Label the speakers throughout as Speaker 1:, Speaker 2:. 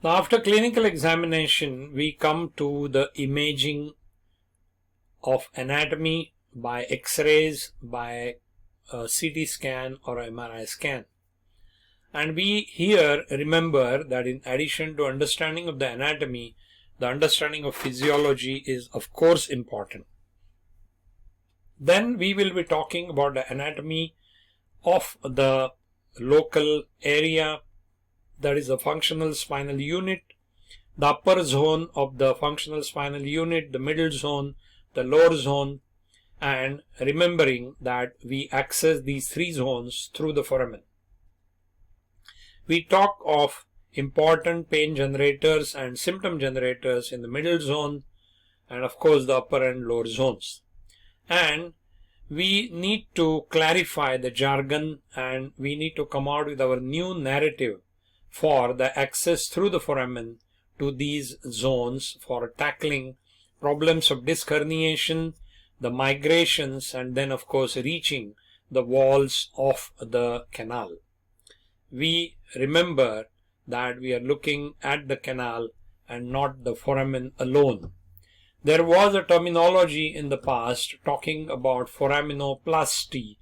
Speaker 1: Now, after clinical examination, we come to the imaging of anatomy by X-rays, by a CT scan or MRI scan. And we here remember that in addition to understanding of the anatomy, the understanding of physiology is of course important. Then we will be talking about the anatomy of the local area, that is the functional spinal unit, the upper zone of the functional spinal unit, the middle zone, the lower zone, and remembering that we access these three zones through the foramen. We talk of important pain generators and symptom generators in the middle zone, and of course the upper and lower zones. And we need to clarify the jargon, and we need to come out with our new narrative for the access through the foramen to these zones for tackling problems of disc herniation, the migrations, and then of course reaching the walls of the canal. We remember that we are looking at the canal and not the foramen alone. There was a terminology in the past talking about foraminoplasty,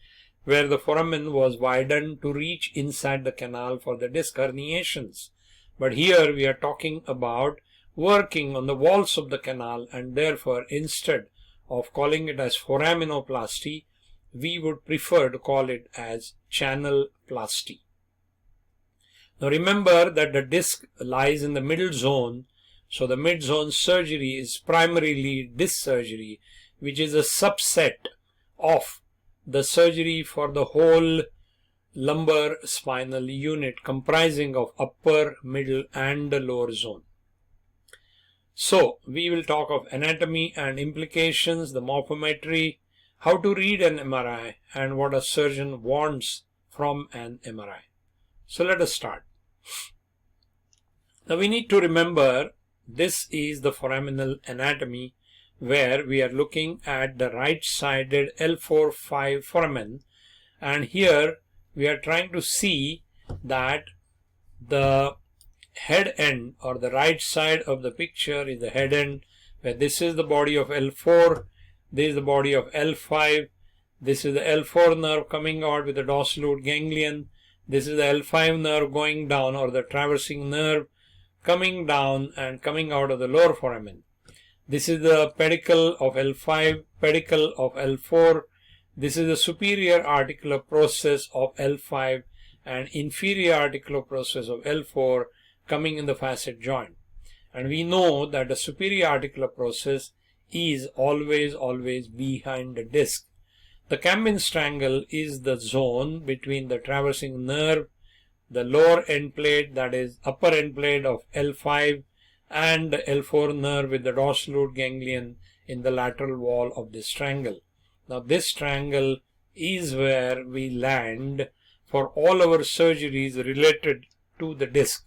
Speaker 1: where the foramen was widened to reach inside the canal for the disc herniations. But here we are talking about working on the walls of the canal, and therefore instead of calling it as foraminoplasty, we would prefer to call it as channelplasty. Now remember that the disc lies in the middle zone, so the mid-zone surgery is primarily disc surgery, which is a subset of the surgery for the whole lumbar spinal unit comprising of upper, middle and the lower zone. So we will talk of anatomy and implications, the morphometry, how to read an MRI, and what a surgeon wants from an MRI. So let us start. Now we need to remember this is the foraminal anatomy, where we are looking at the right-sided L4-5 foramen, and here we are trying to see that the head end or the right side of the picture is the head end, where this is the body of L4, this is the body of L5, this is the L4 nerve coming out with the dorsal root ganglion, this is the L5 nerve going down, or the traversing nerve coming down and coming out of the lower foramen. This is the pedicle of L5, pedicle of L4. This is the superior articular process of L5 and inferior articular process of L4 coming in the facet joint. And we know that the superior articular process is always behind the disc. The Cambine's triangle is the zone between the traversing nerve, the lower end plate, that is upper end plate of L5, and the L4 nerve with the dorsal root ganglion in the lateral wall of this triangle. Now this triangle is where we land for all our surgeries related to the disc.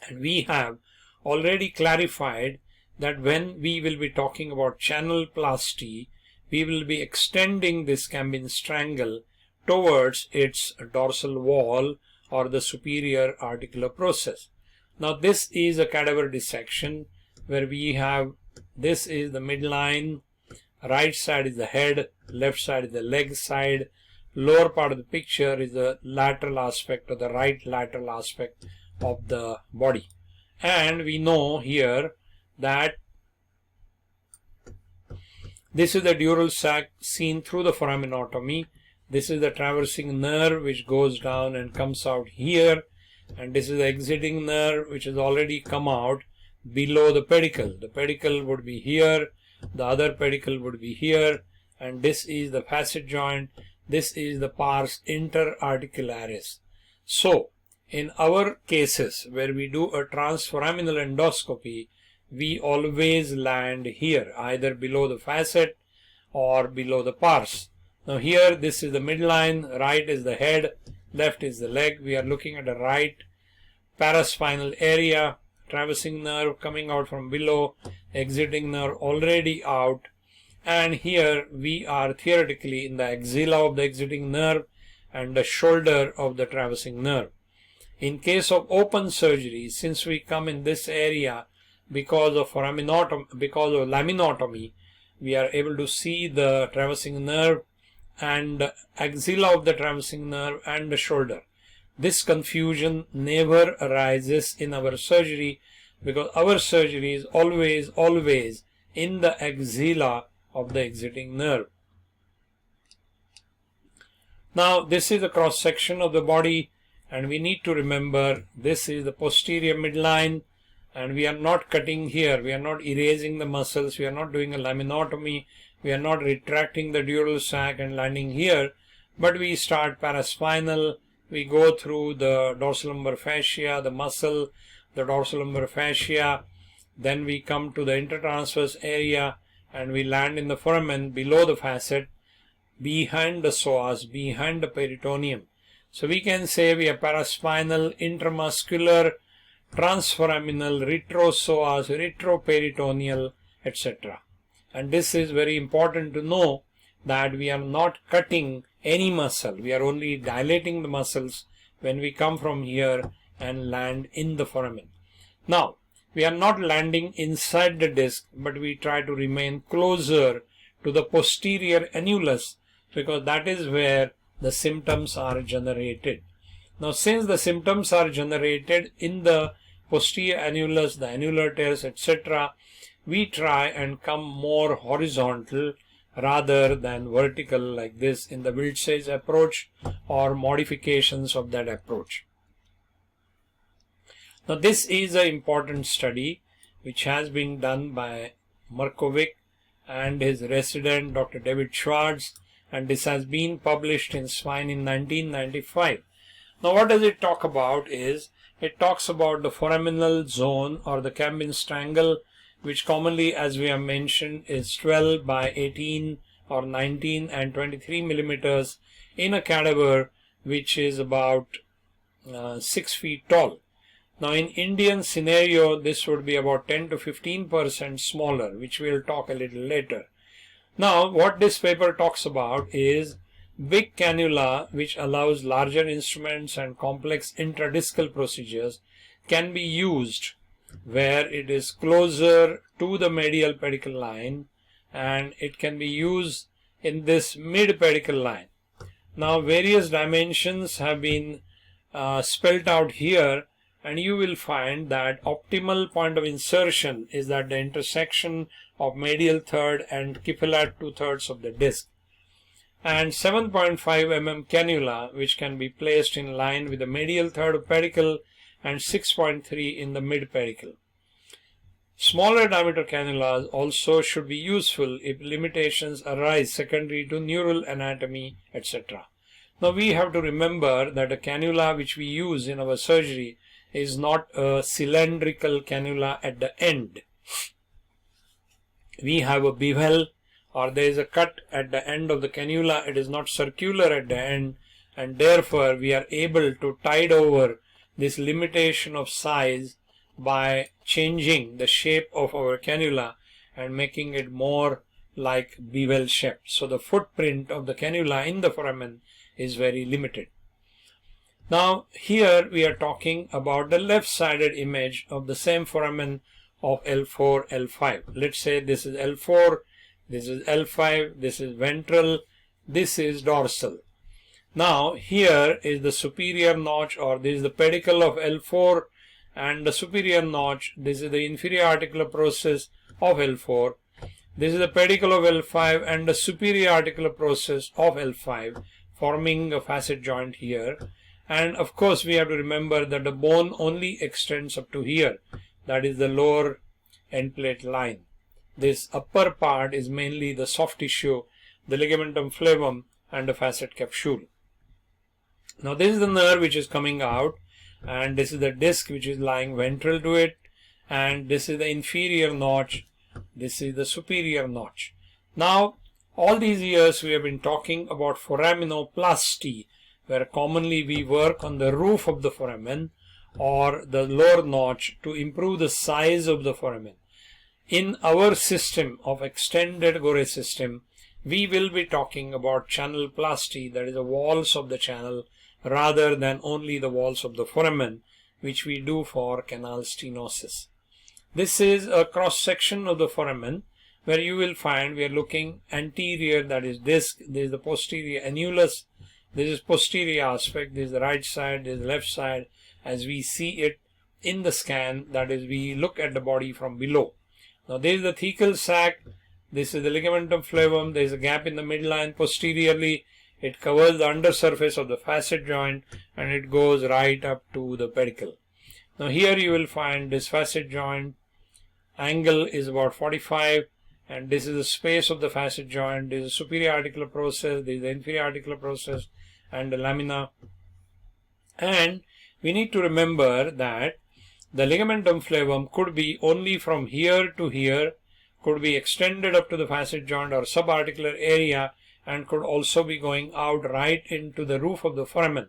Speaker 1: And we have already clarified that when we will be talking about channelplasty, we will be extending this Cambine's triangle towards its dorsal wall or the superior articular process. Now this is a cadaver dissection where we have, this is the midline, right side is the head, left side is the leg side, lower part of the picture is the lateral aspect or the right lateral aspect of the body. And we know here that this is the dural sac seen through the foraminotomy. This is the traversing nerve which goes down and comes out here, and this is the exiting nerve which has already come out below the pedicle. The pedicle would be here, the other pedicle would be here, and this is the facet joint. This is the pars interarticularis. So in our cases where we do a transforaminal endoscopy, we always land here, either below the facet or below the pars. Now here this is the midline, right is the head, left is the leg. We are looking at the right paraspinal area, traversing nerve coming out from below, exiting nerve already out, and here we are theoretically in the axilla of the exiting nerve and the shoulder of the traversing nerve. In case of open surgery, since we come in this area because of laminotomy, we are able to see the traversing nerve and axilla of the traversing nerve and the shoulder. This confusion never arises in our surgery because our surgery is always in the axilla of the exiting nerve. Now this is a cross section of the body, and we need to remember this is the posterior midline, and we are not cutting here, we are not erasing the muscles, we are not doing a laminotomy, we are not retracting the dural sac and landing here, but we start paraspinal, we go through the dorsalumbar fascia, the muscle, the dorsalumbar fascia, then we come to the intertransverse area and we land in the foramen below the facet, behind the psoas, behind the peritoneum. So we can say we are paraspinal, intramuscular, transforaminal, retropsoas, retroperitoneal, etc. And this is very important to know that we are not cutting any muscle. We are only dilating the muscles when we come from here and land in the foramen. Now, we are not landing inside the disc, but we try to remain closer to the posterior annulus because that is where the symptoms are generated. Now, since the symptoms are generated in the posterior annulus, the annular tears, etc., we try and come more horizontal rather than vertical like this in the Wiltshire approach or modifications of that approach. Now this is an important study which has been done by Markovic and his resident Dr. David Schwartz, and this has been published in Spine in 1995. Now what does it talk about is, it talks about the foraminal zone or the Cambin's triangle, which commonly, as we have mentioned, is 12 by 18 or 19 and 23 millimeters in a cadaver which is about 6 feet tall. Now in Indian scenario, this would be about 10 to 15% smaller, which we'll talk a little later. Now what this paper talks about is big cannula, which allows larger instruments and complex intradiscal procedures, can be used where it is closer to the medial pedicle line, and it can be used in this mid pedicle line. Now various dimensions have been spelled out here, and you will find that optimal point of insertion is at the intersection of medial third and Kiefelat 2/3 of the disc, and 7.5 mm cannula which can be placed in line with the medial third of pedicle and 6.3 in the mid pedicle. Smaller diameter cannulas also should be useful if limitations arise secondary to neural anatomy, etc. Now we have to remember that a cannula which we use in our surgery is not a cylindrical cannula at the end. We have a bevel, or there is a cut at the end of the cannula. It is not circular at the end, and therefore we are able to tide over this limitation of size by changing the shape of our cannula and making it more like bevel shape. So the footprint of the cannula in the foramen is very limited. Now here we are talking about the left-sided image of the same foramen of L4, L5. Let's say this is L4, this is L5, this is ventral, this is dorsal. Now here is the superior notch, or this is the pedicle of L4, and the superior notch, this is the inferior articular process of L4. This is the pedicle of L5 and the superior articular process of L5, forming a facet joint here. And of course we have to remember that the bone only extends up to here, that is the lower end plate line. This upper part is mainly the soft tissue, the ligamentum flavum and the facet capsule. Now this is the nerve which is coming out, and this is the disc which is lying ventral to it, and this is the inferior notch, this is the superior notch. Now all these years we have been talking about foraminoplasty, where commonly we work on the roof of the foramen or the lower notch to improve the size of the foramen. In our system of extended Gore system, we will be talking about channelplasty, that is the walls of the channel, rather than only the walls of the foramen, which we do for canal stenosis. This is a cross section of the foramen where you will find we are looking anterior, that is disc, this is the posterior annulus, this is posterior aspect, this is the right side, this is the left side as we see it in the scan, that is we look at the body from below. Now this is the thecal sac, this is the ligamentum flavum, there is a gap in the midline posteriorly, it covers the undersurface of the facet joint and it goes right up to the pedicle. Now here you will find this facet joint angle is about 45, and this is the space of the facet joint, this is the superior articular process, this is the inferior articular process and the lamina. And we need to remember that the ligamentum flavum could be only from here to here, could be extended up to the facet joint or subarticular area, and could also be going out right into the roof of the foramen.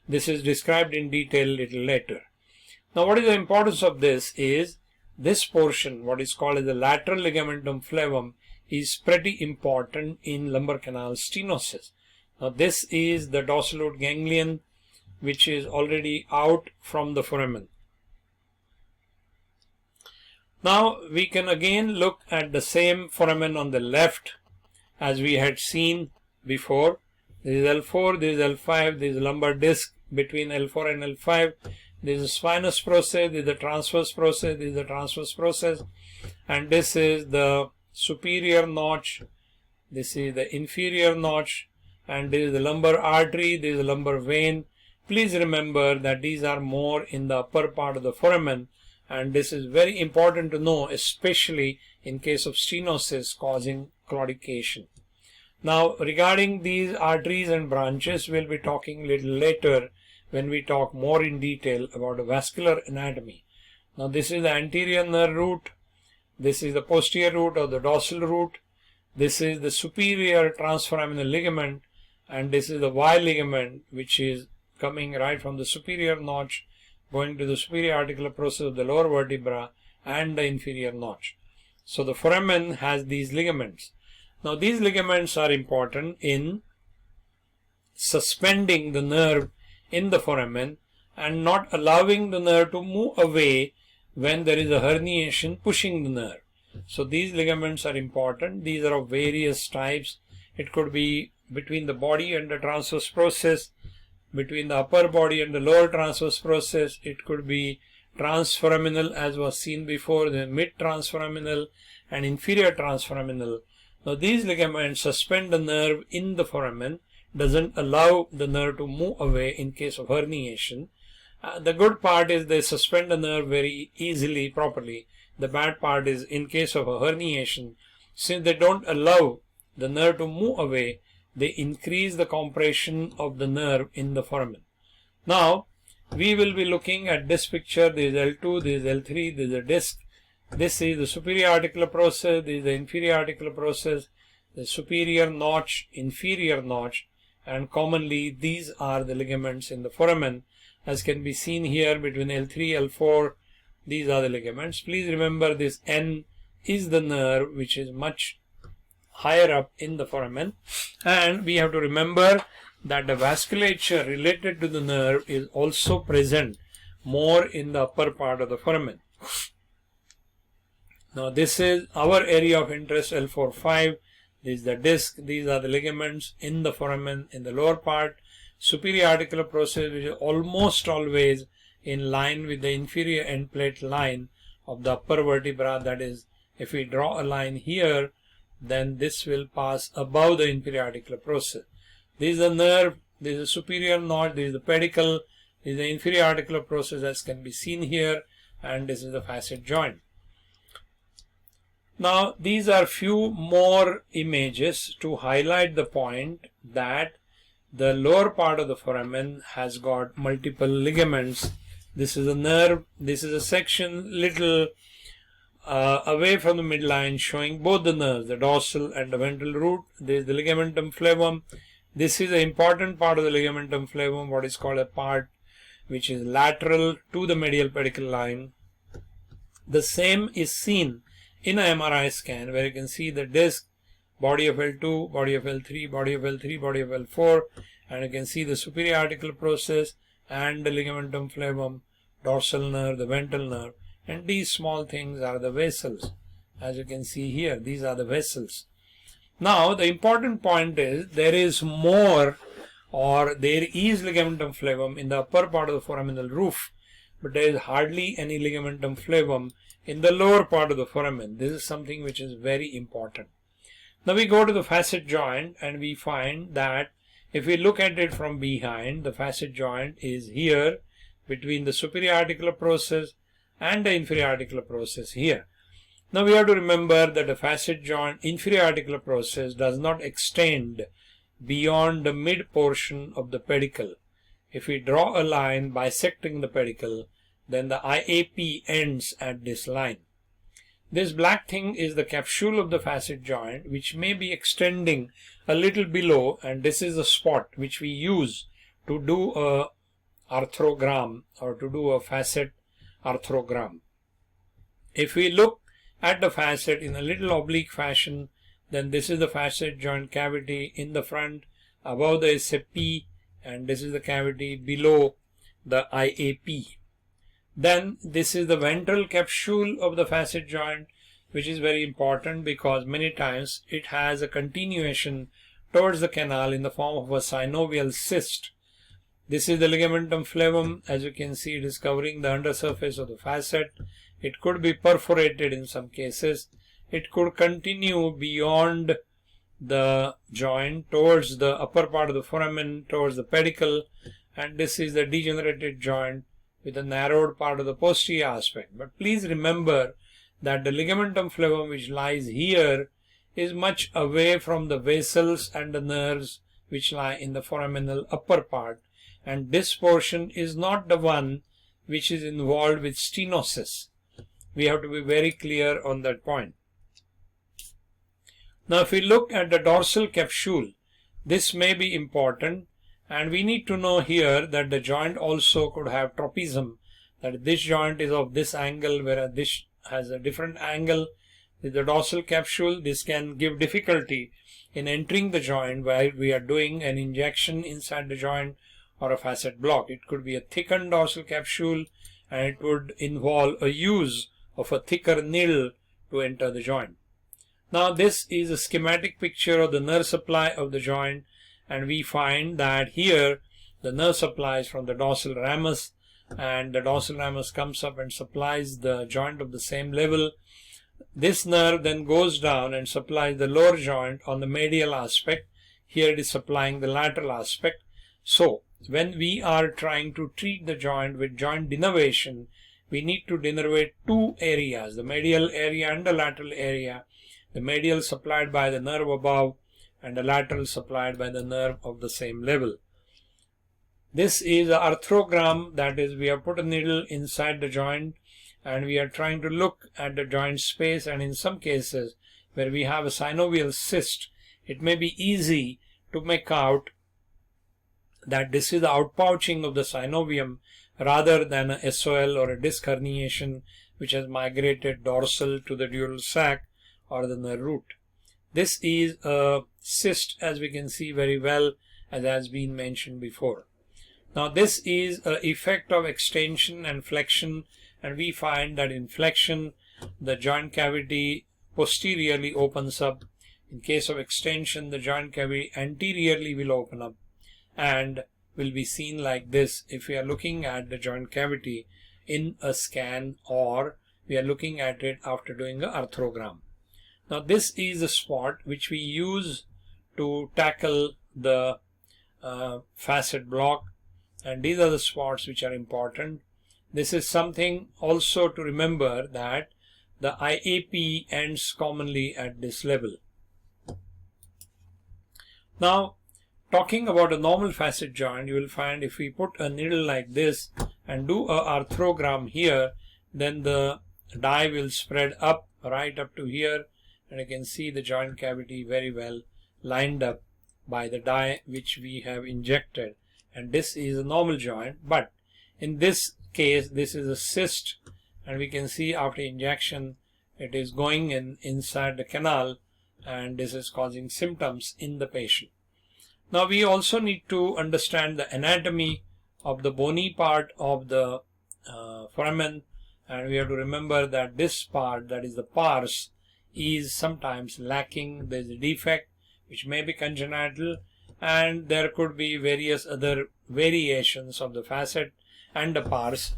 Speaker 1: This is described in detail a little later. Now what is the importance of this is, this portion, what is called as the lateral ligamentum flavum, is pretty important in lumbar canal stenosis. Now this is the dorsal root ganglion which is already out from the foramen. Now we can again look at the same foramen on the left as we had seen before. This is L4, this is L5, this is lumbar disc between L4 and L5. This is spinous process, this is the transverse process, this is the transverse process, and this is the superior notch, this is the inferior notch, and this is the lumbar artery, this is the lumbar vein. Please remember that these are more in the upper part of the foramen, and this is very important to know, especially in case of stenosis causing claudication. Now regarding these arteries and branches, we'll be talking a little later when we talk more in detail about the vascular anatomy. Now this is the anterior nerve root, this is the posterior root or the dorsal root, this is the superior transforaminal ligament, and this is the Y ligament which is coming right from the superior notch going to the superior articular process of the lower vertebra and the inferior notch. So the foramen has these ligaments. Now these ligaments are important in suspending the nerve in the foramen and not allowing the nerve to move away when there is a herniation pushing the nerve. So these ligaments are important. These are of various types. It could be between the body and the transverse process, between the upper body and the lower transverse process. It could be transforaminal as was seen before, the mid-transforaminal and inferior transforaminal. Now these ligaments suspend the nerve in the foramen, doesn't allow the nerve to move away in case of herniation. The good part is they suspend the nerve very easily, properly. The bad part is in case of a herniation, since they don't allow the nerve to move away, they increase the compression of the nerve in the foramen. Now we will be looking at this picture. This is L2, this is L3, this is a disc. This is the superior articular process, this is the inferior articular process, the superior notch, inferior notch, and commonly these are the ligaments in the foramen, as can be seen here between L3, L4. These are the ligaments. Please remember this N is the nerve which is much higher up in the foramen, and we have to remember that the vasculature related to the nerve is also present more in the upper part of the foramen. Now this is our area of interest, L4-5. This is the disc. These are the ligaments in the foramen in the lower part. Superior articular process, which is almost always in line with the inferior end plate line of the upper vertebra. That is, if we draw a line here, then this will pass above the inferior articular process. This is the nerve, this is the superior notch, this is the pedicle, this is the inferior articular process as can be seen here, and this is the facet joint. Now these are few more images to highlight the point that the lower part of the foramen has got multiple ligaments. This is a nerve, this is a section little away from the midline showing both the nerves, the dorsal and the ventral root. This is the ligamentum flavum. This is an important part of the ligamentum flavum, what is called a part which is lateral to the medial pedicle line. The same is seen in an MRI scan where you can see the disc, body of L2, body of L3, body of L3, body of L4, and you can see the superior articular process and the ligamentum flavum, dorsal nerve, the ventral nerve, and these small things are the vessels. As you can see here, these are the vessels. Now the important point is there is more, or there is ligamentum flavum in the upper part of the foraminal roof, but there is hardly any ligamentum flavum in the lower part of the foramen. This is something which is very important. Now we go to the facet joint and we find that if we look at it from behind, the facet joint is here between the superior articular process and the inferior articular process here. Now we have to remember that the facet joint inferior articular process does not extend beyond the mid portion of the pedicle. If we draw a line bisecting the pedicle, then the IAP ends at this line. This black thing is the capsule of the facet joint, which may be extending a little below, and this is the spot which we use to do a arthrogram or to do a facet arthrogram. If we look at the facet in a little oblique fashion, then this is the facet joint cavity in the front above the SAP, and this is the cavity below the IAP. Then this is the ventral capsule of the facet joint, which is very important because many times it has a continuation towards the canal in the form of a synovial cyst. This is the ligamentum flavum. As you can see, it is covering the undersurface of the facet. It could be perforated in some cases. It could continue beyond the joint towards the upper part of the foramen, towards the pedicle, and this is the degenerated joint with a narrowed part of the posterior aspect. But please remember that the ligamentum flavum which lies here is much away from the vessels and the nerves which lie in the foraminal upper part, and this portion is not the one which is involved with stenosis. We have to be very clear on that point. Now if we look at the dorsal capsule, this may be important, and we need to know here that the joint also could have tropism, that this joint is of this angle whereas this has a different angle. With the dorsal capsule, this can give difficulty in entering the joint while we are doing an injection inside the joint or a facet block. It could be a thickened dorsal capsule, and it would involve a use of a thicker needle to enter the joint. Now this is a schematic picture of the nerve supply of the joint, and we find that here the nerve supply is from the dorsal ramus, and the dorsal ramus comes up and supplies the joint of the same level. This nerve then goes down and supplies the lower joint on the medial aspect. Here it is supplying the lateral aspect. So when we are trying to treat the joint with joint denervation, we need to denervate two areas, the medial area and the lateral area. The medial supplied by the nerve above, and the lateral supplied by the nerve of the same level. This is an arthrogram, that is, we have put a needle inside the joint and we are trying to look at the joint space, and in some cases where we have a synovial cyst, it may be easy to make out that this is the outpouching of the synovium rather than a SOL or a disc herniation which has migrated dorsal to the dural sac or the nerve root. This is a cyst, as we can see very well, as has been mentioned before. Now this is an effect of extension and flexion, and we find that in flexion the joint cavity posteriorly opens up. In case of extension, the joint cavity anteriorly will open up and will be seen like this if we are looking at the joint cavity in a scan or we are looking at it after doing an arthrogram. Now this is a spot which we use to tackle the facet block, and these are the spots which are important. This is something also to remember, that the IAP ends commonly at this level. Now talking about a normal facet joint, you will find if we put a needle like this and do a arthrogram here, then the dye will spread up right up to here, and you can see the joint cavity very well lined up by the dye which we have injected, and this is a normal joint. But in this case, this is a cyst, and we can see after injection it is going inside the canal, and this is causing symptoms in the patient. Now we also need to understand the anatomy of the bony part of the foramen, and we have to remember that this part, that is the pars, is sometimes lacking. There is a defect which may be congenital, and there could be various other variations of the facet and the pars.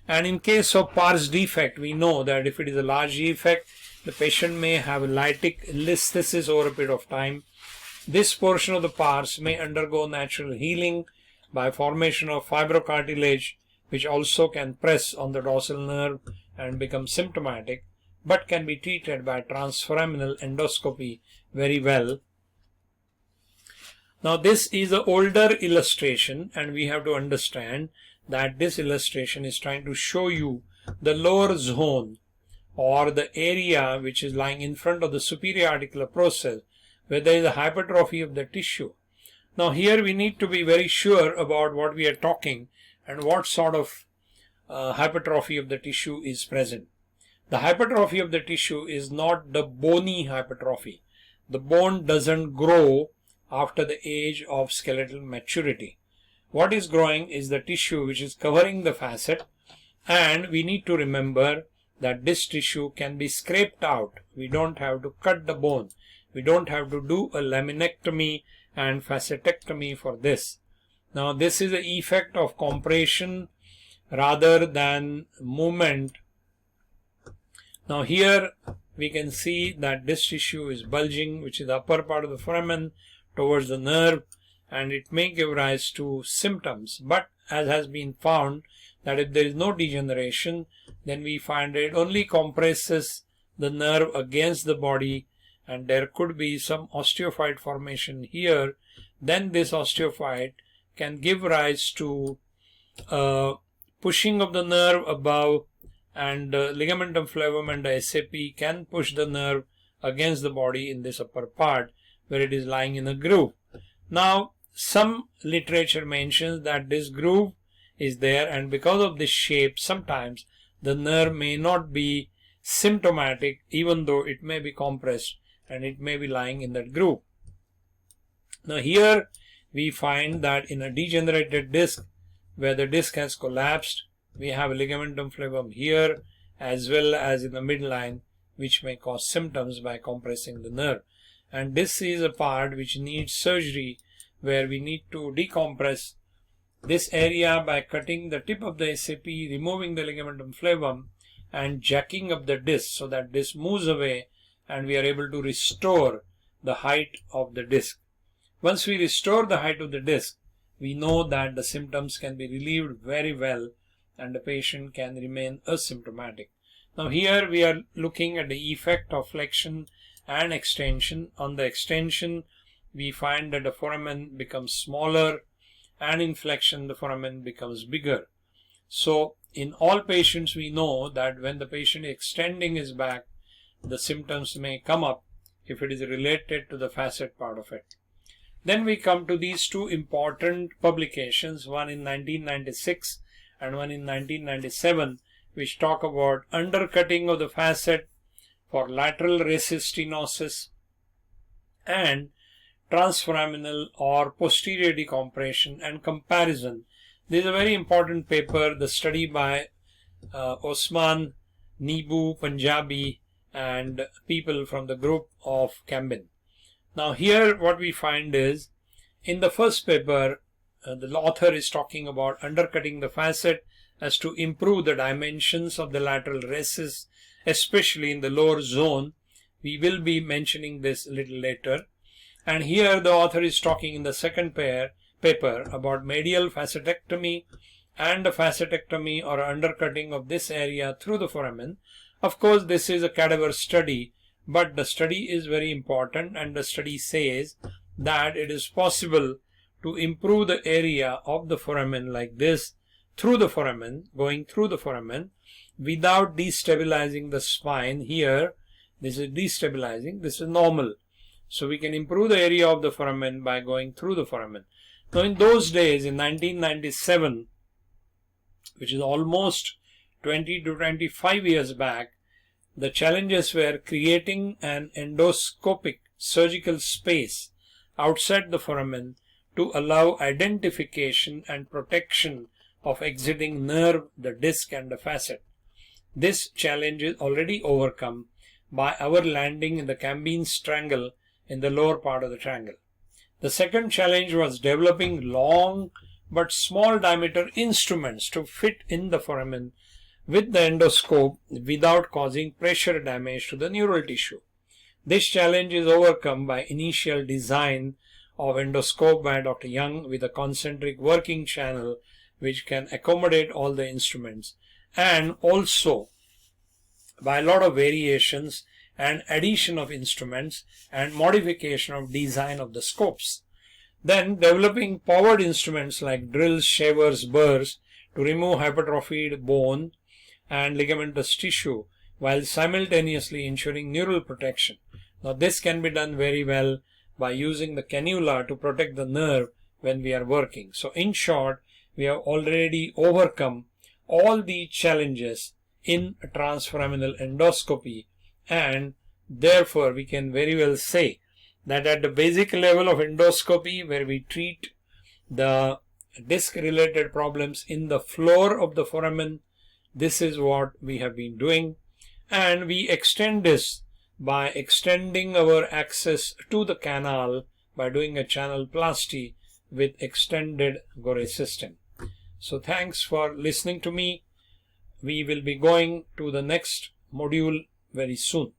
Speaker 1: And in case of pars defect, we know that if it is a large defect, the patient may have a lytic listhesis over a period of time. This portion of the pars may undergo natural healing by formation of fibrocartilage, which also can press on the dorsal nerve and become symptomatic, but can be treated by transforaminal endoscopy very well. Now this is an older illustration, and we have to understand that this illustration is trying to show you the lower zone, or the area which is lying in front of the superior articular process, where there is a hypertrophy of the tissue. Now here we need to be very sure about what we are talking and what sort of hypertrophy of the tissue is present. The hypertrophy of the tissue is not the bony hypertrophy. The bone doesn't grow after the age of skeletal maturity. What is growing is the tissue which is covering the facet, and we need to remember that this tissue can be scraped out. We don't have to cut the bone. We don't have to do a laminectomy and facetectomy for this. Now this is the effect of compression rather than movement. Now here we can see that this tissue is bulging, which is the upper part of the foramen towards the nerve, and it may give rise to symptoms. But as has been found, that if there is no degeneration, then we find it only compresses the nerve against the body, and there could be some osteophyte formation here. Then this osteophyte can give rise to pushing of the nerve above, and ligamentum flavum and the SAP can push the nerve against the body in this upper part where it is lying in a groove. Now some literature mentions that this groove is there, and because of this shape sometimes the nerve may not be symptomatic even though it may be compressed and it may be lying in that groove. Now here we find that in a degenerated disc where the disc has collapsed, we have a ligamentum flavum here as well as in the midline, which may cause symptoms by compressing the nerve. And this is a part which needs surgery, where we need to decompress this area by cutting the tip of the SAP, removing the ligamentum flavum and jacking up the disc so that this moves away and we are able to restore the height of the disc. Once we restore the height of the disc, we know that the symptoms can be relieved very well and the patient can remain asymptomatic. Now here we are looking at the effect of flexion and extension. On the extension, we find that the foramen becomes smaller, and in flexion the foramen becomes bigger. So in all patients we know that when the patient is extending his back, the symptoms may come up if it is related to the facet part of it. Then we come to these two important publications, one in 1996 and one in 1997, which talk about undercutting of the facet for lateral recess stenosis and transforaminal or posterior decompression and comparison. This is a very important paper, the study by Osman, Neebu, Punjabi, and people from the group of Cambin. Now here what we find is, in the first paper, the author is talking about undercutting the facet as to improve the dimensions of the lateral recess, especially in the lower zone. We will be mentioning this a little later. And here the author is talking in the second paper about medial facetectomy and a facetectomy or undercutting of this area through the foramen. Of course, this is a cadaver study, but the study is very important, and the study says that it is possible to improve the area of the foramen like this through the foramen, going through the foramen without destabilizing the spine. Here this is destabilizing, this is normal. So we can improve the area of the foramen by going through the foramen. Now in those days, in 1997, which is almost 20 to 25 years back, the challenges were creating an endoscopic surgical space outside the foramen to allow identification and protection of exiting nerve, the disc and the facet. This challenge is already overcome by our landing in the Cambine's triangle in the lower part of the triangle. The second challenge was developing long but small diameter instruments to fit in the foramen with the endoscope without causing pressure damage to the neural tissue. This challenge is overcome by initial design of endoscope by Dr. Young with a concentric working channel which can accommodate all the instruments, and also by a lot of variations and addition of instruments and modification of design of the scopes. Then developing powered instruments like drills, shavers, burrs to remove hypertrophied bone and ligamentous tissue while simultaneously ensuring neural protection. Now this can be done very well by using the cannula to protect the nerve when we are working. So in short, we have already overcome all the challenges in transforaminal endoscopy, and therefore we can very well say that at the basic level of endoscopy, where we treat the disc related problems in the floor of the foramen, this is what we have been doing, and we extend this by extending our access to the canal by doing a channelplasty with extended Gore system. So thanks for listening to me. We will be going to the next module very soon.